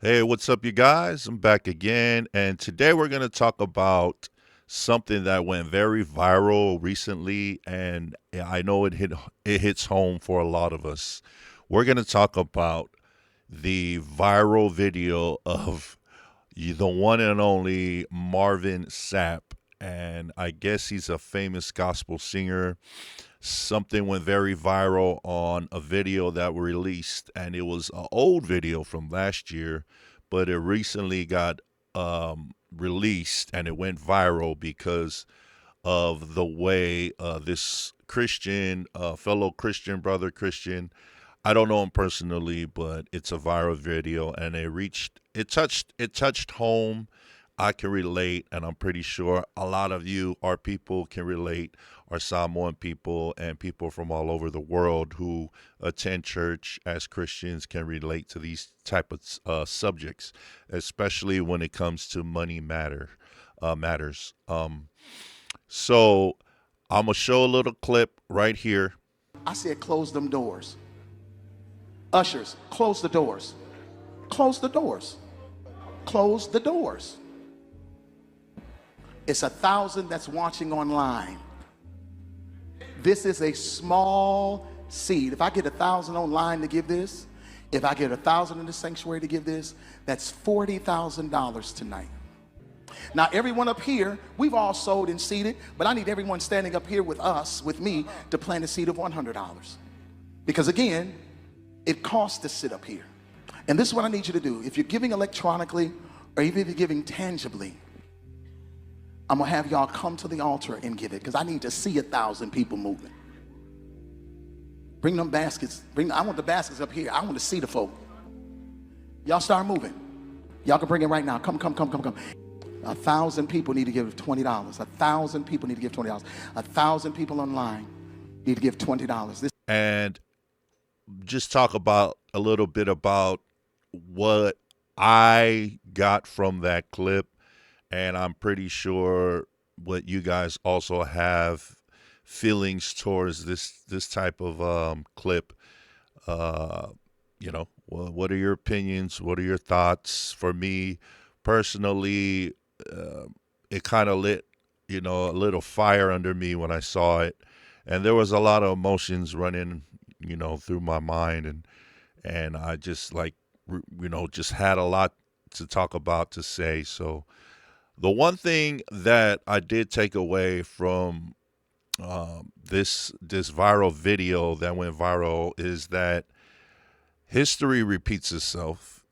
Hey, what's up, you guys? I'm back again, and today we're going to talk about something that went very viral recently, and I know it hits home for a lot of us. We're going to talk about the viral video of the one and only Marvin Sapp, and I guess he's a famous gospel singer. Something went very viral on a video that we released, and it was an old video from last year, but it recently got released and it went viral because of the way this Christian, fellow Christian, brother Christian, I don't know him personally, but it's a viral video and it touched home. I can relate, and I'm pretty sure a lot of you, our people, can relate. Our Samoan people and people from all over the world who attend church as Christians can relate to these type of subjects, especially when it comes to matters. So I'm gonna show a little clip right here. I said, close them doors. Ushers, close the doors. Close the doors. Close the doors. It's 1,000 that's watching online. This is a small seed. If I get 1,000 online to give this, if I get 1,000 in the sanctuary to give this, that's $40,000 tonight. Now, everyone up here, we've all sowed and seeded, but I need everyone standing up here with us, with me, to plant a seed of $100. Because again, it costs to sit up here. And this is what I need you to do. If you're giving electronically, or even if you're giving tangibly, I'm gonna have y'all come to the altar and give it, because I need to see 1,000 people moving. Bring them baskets. I want the baskets up here. I want to see the folk. Y'all start moving. Y'all can bring it right now. Come. 1,000 people need to give $20. 1,000 people need to give $20. 1,000 people online need to give $20. And just talk about a little bit about what I got from that clip, and I'm pretty sure what you guys also have feelings towards this type of clip. Uh, what are your opinions? What are your thoughts? For me personally, it kind of lit, a little fire under me when I saw it, and there was a lot of emotions running, through my mind, and I just just had a lot to talk about, to say. So the one thing that I did take away from this viral video that went viral is that history repeats itself.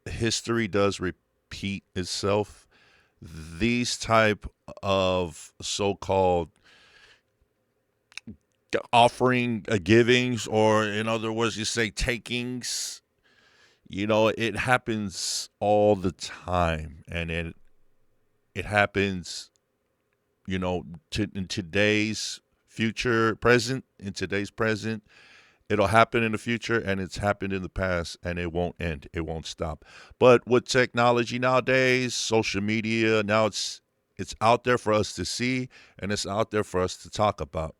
History does repeat itself. These type of so-called offering givings, or in other words, you say takings, it happens all the time, and it happens, in today's present. It'll happen in the future, and it's happened in the past, and it won't end. It won't stop. But with technology nowadays, social media, now it's out there for us to see, and it's out there for us to talk about.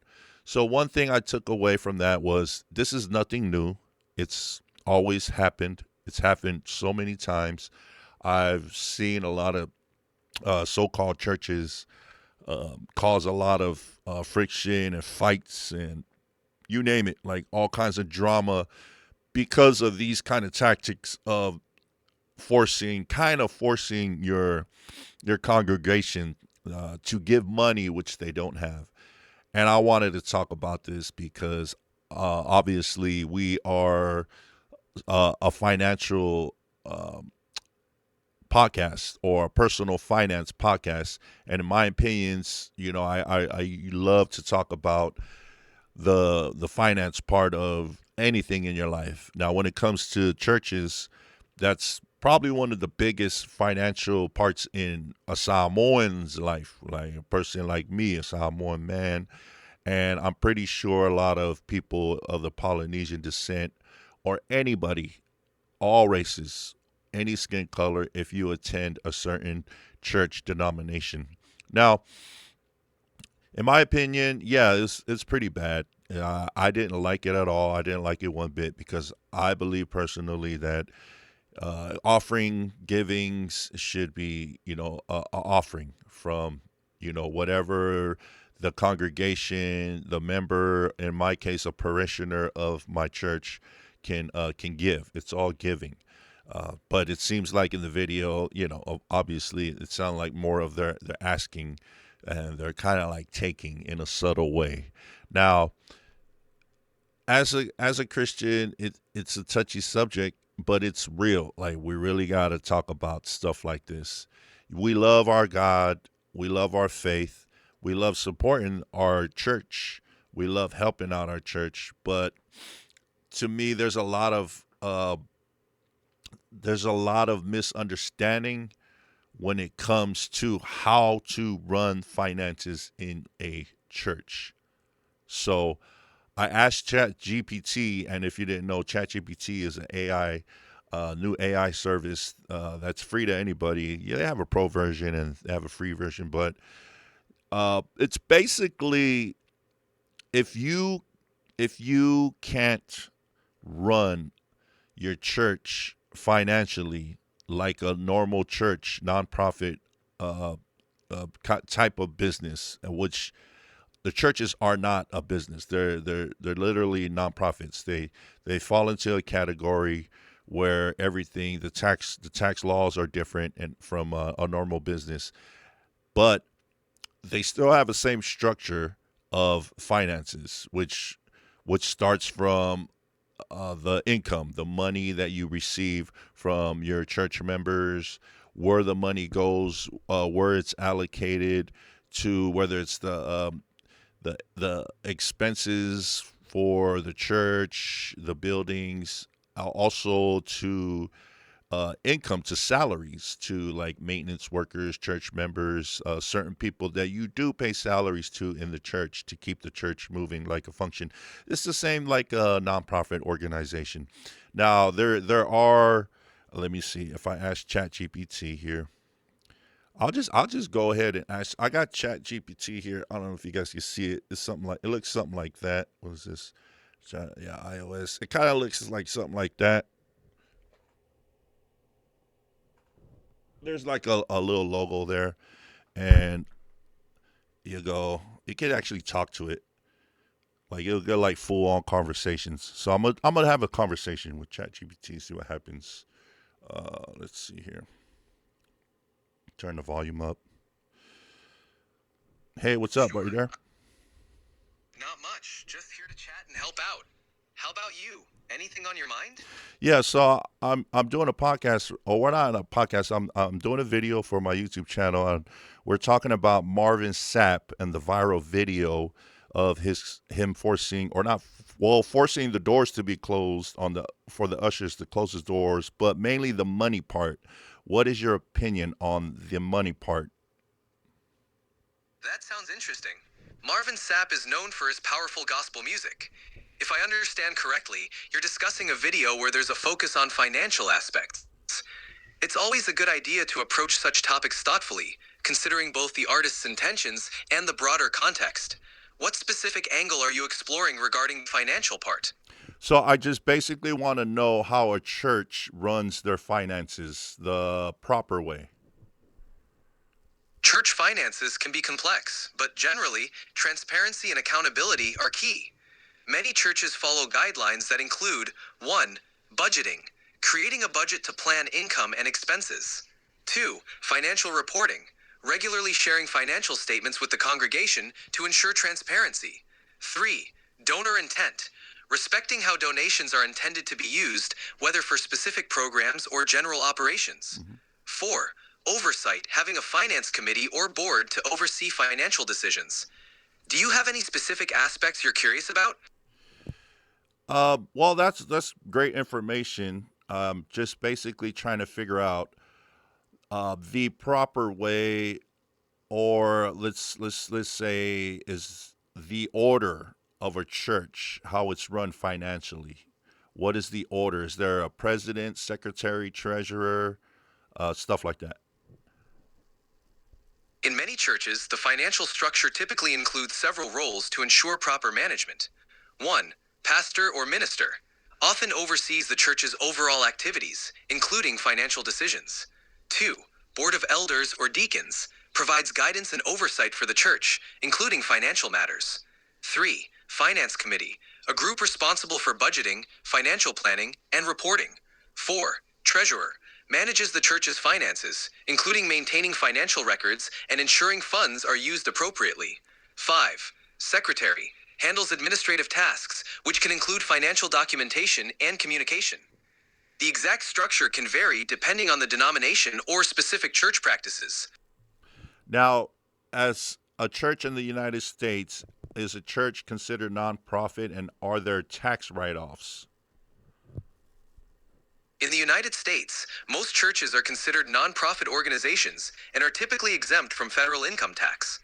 So one thing I took away from that was this is nothing new. It's always happened. It's happened so many times. I've seen a lot of so-called churches cause a lot of friction and fights, and you name it, like all kinds of drama, because of these kind of tactics of forcing your congregation to give money which they don't have. And I wanted to talk about this because obviously we are a financial podcast, or a personal finance podcast, and in my opinions, I love to talk about the finance part of anything in your life. Now, when it comes to churches, that's probably one of the biggest financial parts in a Samoan's life, like a person like me, a Samoan man. And I'm pretty sure a lot of people of the Polynesian descent, or anybody, all races, any skin color, if you attend a certain church denomination. Now, in my opinion, yeah, it's pretty bad. I didn't like it at all. I didn't like it one bit, because I believe personally that Offering givings should be, a offering from, whatever the congregation, the member, in my case, a parishioner of my church can give. It's all giving. But it seems like in the video, obviously it sounds like more of they're asking, and they're kind of like taking in a subtle way. Now, as a Christian, it's a touchy subject, but it's real. Like, we really got to talk about stuff like this. We love our God, we love our faith, we love supporting our church, we love helping out our church. But to me, there's a lot of misunderstanding when it comes to how to run finances in a church. So I asked ChatGPT, and if you didn't know, ChatGPT is an AI, new AI service that's free to anybody. Yeah, they have a pro version and they have a free version, but it's basically, if you if you can't run your church financially like a normal church nonprofit uh, type of business, which the churches are not a business. They're literally nonprofits. They fall into a category where everything, the tax laws are different and from a normal business, but they still have the same structure of finances, which starts from the income, the money that you receive from your church members, where the money goes, where it's allocated to, whether it's the expenses for the church, the buildings, also to income, to salaries, to like maintenance workers, church members, certain people that you do pay salaries to in the church to keep the church moving like a function. It's the same like a nonprofit organization. Now there are. Let me see if I ask ChatGPT here. I'll just go ahead and ask. I got ChatGPT here. I don't know if you guys can see it. It's something like, it looks something like that. What is this? Yeah, iOS. It kind of looks like something like that. There's like a little logo there, and you can actually talk to it. Like, it'll get like full on conversations. So I'm gonna have a conversation with ChatGPT, see what happens. Let's see here. Turn the volume up. Hey, what's up? Are you Sure. there? Not much. Just here to chat and help out. How about you? Anything on your mind? Yeah, so I'm doing a podcast, or we're not a podcast. I'm doing a video for my YouTube channel, and we're talking about Marvin Sapp and the viral video of him forcing, or not, well, forcing the doors to be closed on the for the ushers to close his doors, but mainly the money part. What is your opinion on the money part? That sounds interesting. Marvin Sapp is known for his powerful gospel music. If I understand correctly, you're discussing a video where there's a focus on financial aspects. It's always a good idea to approach such topics thoughtfully, considering both the artist's intentions and the broader context. What specific angle are you exploring regarding the financial part? So I just basically want to know how a church runs their finances the proper way. Church finances can be complex, but generally, transparency and accountability are key. Many churches follow guidelines that include 1. Budgeting, creating a budget to plan income and expenses. 2. Financial reporting, regularly sharing financial statements with the congregation to ensure transparency. 3. Donor intent, respecting how donations are intended to be used, whether for specific programs or general operations. 4. Oversight, having a finance committee or board to oversee financial decisions. Do you have any specific aspects you're curious about? Well, that's great information. Just basically trying to figure out the proper way, or let's say, is the order of a church, how it's run financially. What is the order? Is there a president, secretary, treasurer, stuff like that? In many churches, the financial structure typically includes several roles to ensure proper management. 1. Pastor or minister, often oversees the church's overall activities, including financial decisions. 2. Board of Elders or Deacons provides guidance and oversight for the church, including financial matters. 3. Finance Committee, a group responsible for budgeting, financial planning, and reporting. 4. Treasurer, manages the church's finances, including maintaining financial records and ensuring funds are used appropriately. 5. Secretary, handles administrative tasks, which can include financial documentation and communication. The exact structure can vary depending on the denomination or specific church practices. Now, as a church in the United States, is a church considered nonprofit, and are there tax write-offs? In the United States, most churches are considered nonprofit organizations and are typically exempt from federal income tax.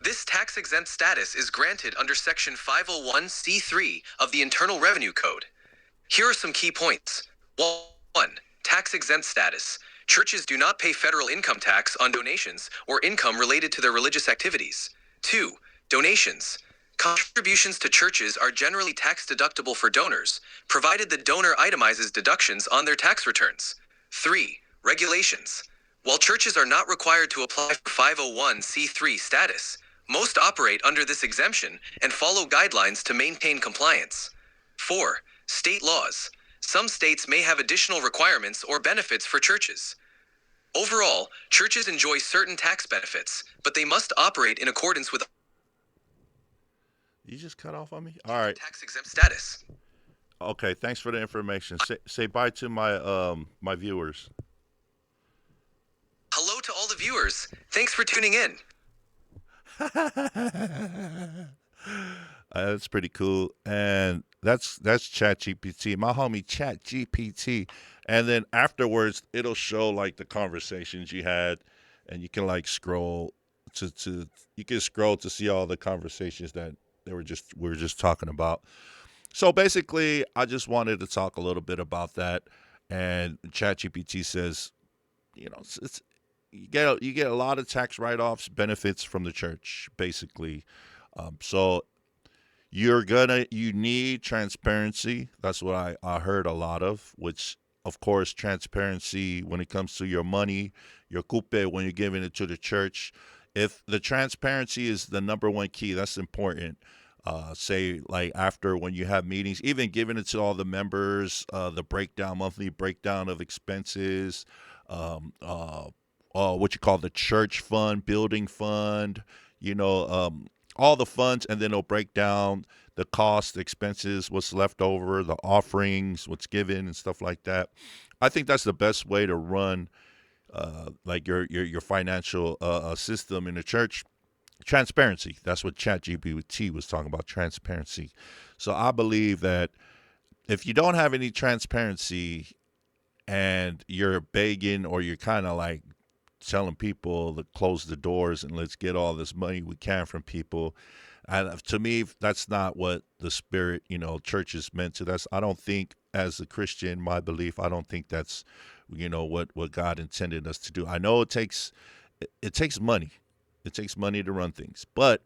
This tax-exempt status is granted under Section 501c3 of the Internal Revenue Code. Here are some key points. 1. Tax-exempt status. Churches do not pay federal income tax on donations or income related to their religious activities. 2. Donations. Contributions to churches are generally tax-deductible for donors, provided the donor itemizes deductions on their tax returns. 3. Regulations. While churches are not required to apply for 501c3 status, most operate under this exemption and follow guidelines to maintain compliance. 4. State laws. Some states may have additional requirements or benefits for churches. Overall, churches enjoy certain tax benefits, but they must operate in accordance with You just cut off on me? All right. tax-exempt status. Okay, thanks for the information. Say bye to my viewers. Hello to all the viewers. Thanks for tuning in. That's pretty cool. And that's ChatGPT. My homie ChatGPT. And then afterwards it'll show like the conversations you had, and you can like scroll to you can scroll to see all the conversations that we were just talking about. So basically, I just wanted to talk a little bit about that. And ChatGPT says, it's you get a lot of tax write-offs, benefits from the church, basically. So you need transparency. That's what I heard a lot of, which of course transparency when it comes to your money, your coupe when you're giving it to the church. If the transparency is the number one key, that's important. Say like after when you have meetings, even giving it to all the members, the monthly breakdown of expenses, what you call the church fund, building fund, all the funds, and then it'll break down the cost, the expenses, what's left over, the offerings, what's given, and stuff like that. I think that's the best way to run like your financial system in the church. Transparency. That's what ChatGPT was talking about. Transparency. So I believe that if you don't have any transparency and you're begging or you're kind of like telling people to close the doors and let's get all this money we can from people, and to me that's not what the spirit church is meant to. I don't think, as a Christian, my belief, I don't think that's what God intended us to do. I know it takes money. It takes money to run things, but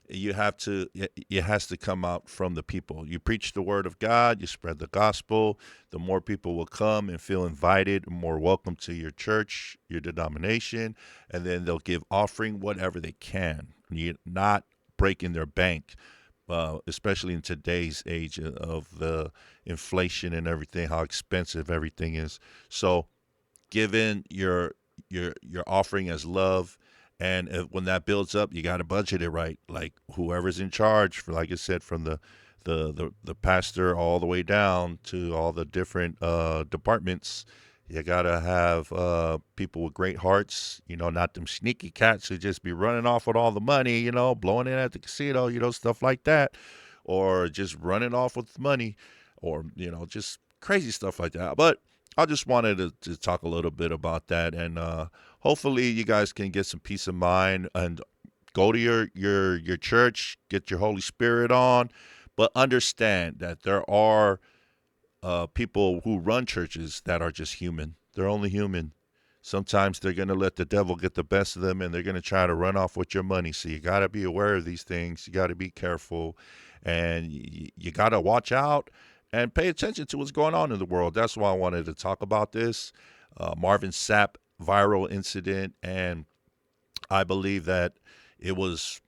it has to come out from the people. You preach the word of God, you spread the gospel, the more people will come and feel invited, more welcome to your church, your denomination, and then they'll give offering whatever they can. You're not breaking their bank, especially in today's age of the inflation and everything, how expensive everything is. So giving your offering as love. And when that builds up, you got to budget it right. Like whoever's in charge, for like I said, from the pastor all the way down to all the different departments, you got to have people with great hearts. Not them sneaky cats who just be running off with all the money. Blowing it at the casino. Stuff like that, or just running off with money, or just crazy stuff like that. But I just wanted to talk a little bit about that, and hopefully you guys can get some peace of mind and go to your church, get your Holy Spirit on, but understand that there are people who run churches that are just human. They're only human. Sometimes they're going to let the devil get the best of them, and they're going to try to run off with your money. So you got to be aware of these things. You got to be careful, and you got to watch out. and pay attention to what's going on in the world. That's why I wanted to talk about this Marvin Sapp viral incident, and I believe that it was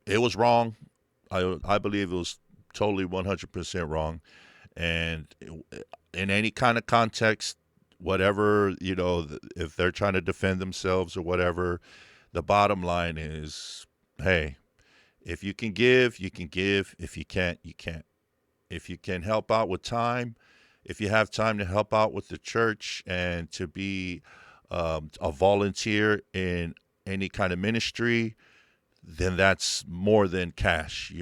it was wrong. I believe it was totally 100% wrong, and in any kind of context, whatever if they're trying to defend themselves or whatever, the bottom line is, hey, if you can give, you can give. If you can't, you can't. If you can help out with time, if you have time to help out with the church and to be a volunteer in any kind of ministry, then that's more than cash.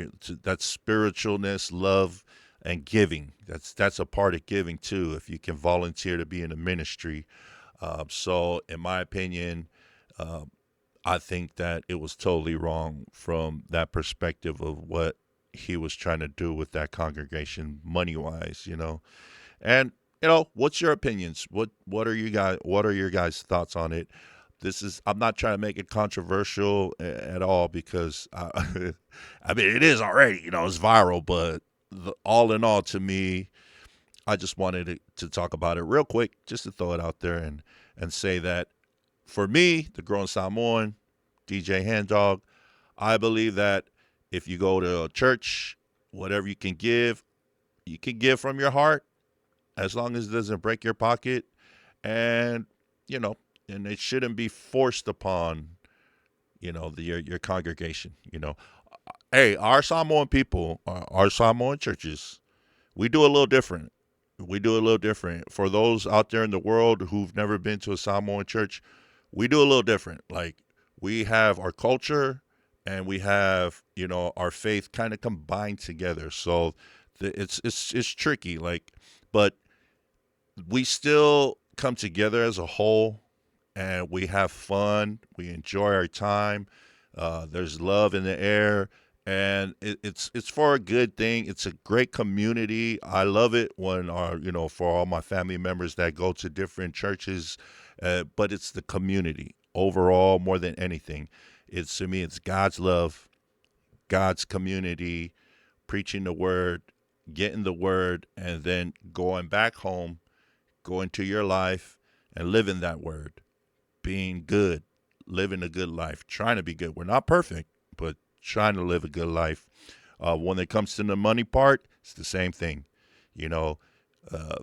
That's spiritualness, love, and giving. That's a part of giving too. If you can volunteer to be in a ministry, so in my opinion, uh, I think that it was totally wrong from that perspective of what he was trying to do with that congregation money wise. And what's your opinions? What are your guys' thoughts on it? This is I'm not trying to make it controversial at all because I mean it is already, it's viral, but all in all to me, I just wanted to talk about it real quick, just to throw it out there and say that for me, the grown Samoan, DJ Handdog, I believe that if you go to a church, whatever you can give from your heart as long as it doesn't break your pocket, and you know, and it shouldn't be forced upon your congregation. Hey, our Samoan people, our Samoan churches, we do a little different. We do a little different. For those out there in the world who've never been to a Samoan church, we do a little different. Like we have our culture and we have, our faith kind of combined together. So it's tricky. Like, but we still come together as a whole and we have fun. We enjoy our time. There's love in the air, and it's for a good thing. It's a great community. I love it when for all my family members that go to different churches, but it's the community overall more than anything. It's to me, it's God's love, God's community, preaching the word, getting the word, and then going back home, going to your life, and living that word, being good, living a good life, trying to be good. We're not perfect, but trying to live a good life. When it comes to the money part, it's the same thing. You know, uh,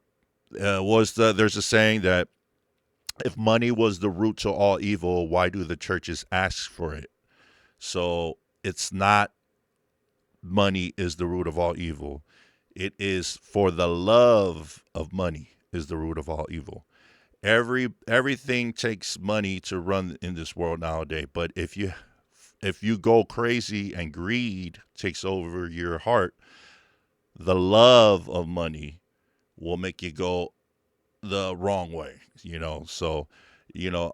there's a saying that if money was the root to all evil, why do the churches ask for it? So it's not money is the root of all evil. It is for the love of money is the root of all evil. Everything takes money to run in this world nowadays. But if you go crazy and greed takes over your heart, the love of money will make you go the wrong way. So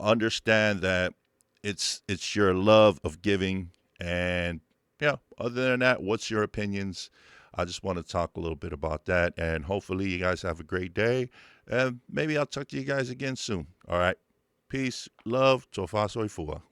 understand that it's your love of giving, and yeah. Other than that, what's your opinions? I just want to talk a little bit about that, and hopefully you guys have a great day, and maybe I'll talk to you guys again soon. All right, peace, love, tofa soy fua.